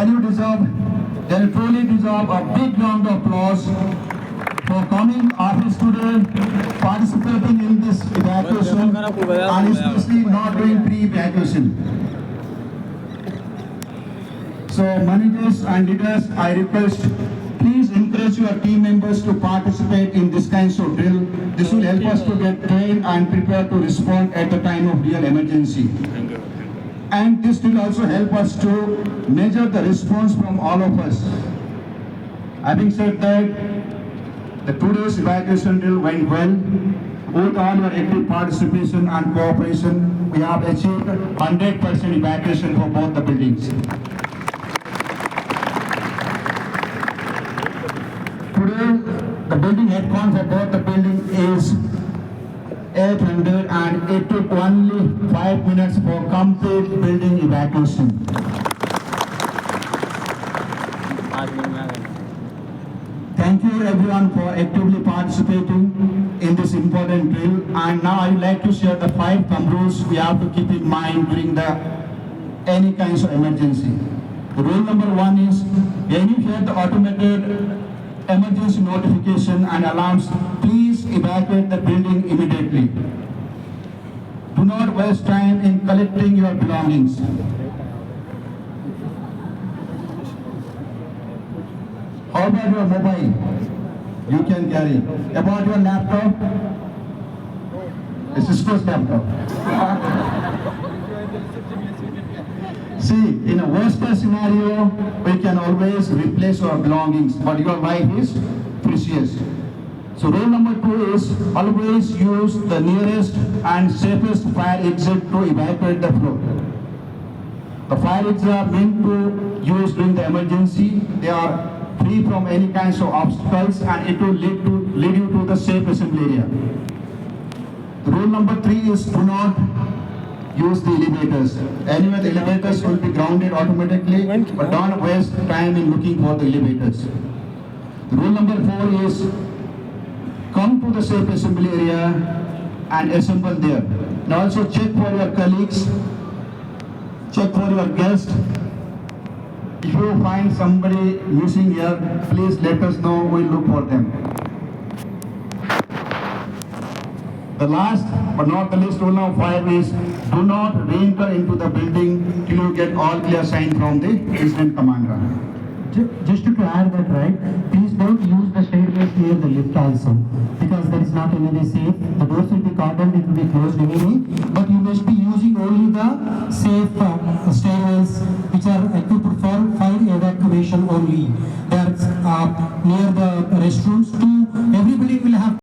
then you truly deserve a big round of applause for coming office today, participating in this evacuation, and especially not doing pre-evacuation. So, managers and leaders, I request, please encourage your team members to participate in this kind of drill. This will help us to get trained and prepared to respond at the time of real emergency. And this will also help us to measure the response from all of us. Having said that, the today's evacuation drill went well. With all your active participation and cooperation, we have achieved 100% evacuation for both the buildings. Today, the building head count for both the building is 800, and it took only 5 minutes for complete building evacuation. Thank you everyone for actively participating in this important drill. And now I would like to share the 5 thumb rules we have to keep in mind during any kinds of emergency. The rule number 1 is, when you hear the automated emergency notification and alarms, please evacuate the building immediately. Do not waste time in collecting your belongings. How about your mobile? You can carry. About your laptop? It's Cisco's laptop. See, in a worst case scenario, we can always replace our belongings, but your life is precious. So rule number 2 is, always use the nearest and safest fire exit to evacuate the floor. The fire exits are meant to use during the emergency. They are free from any kinds of obstacles, and it will lead you to the safe assembly area. Rule number 3 is, do not use the elevators. Anyway, the elevators will be grounded automatically, but don't waste time in looking for the elevators. Rule number 4 is, come to the safe assembly area and assemble there. Now also check for your colleagues, check for your guests. If you find somebody missing here, please let us know, we'll look for them. The last but not the least, rule number 5 is, do not re-enter into the building till you get all clear sign from the incident commander. Just to add that, right, please don't use the stairways near the lift also, because that is not anyway safe. The doors will be cordoned, it will be closed anyway, but you must be using only the safe stairways which are equipped for fire evacuation only. They are near the restrooms too. Everybody will have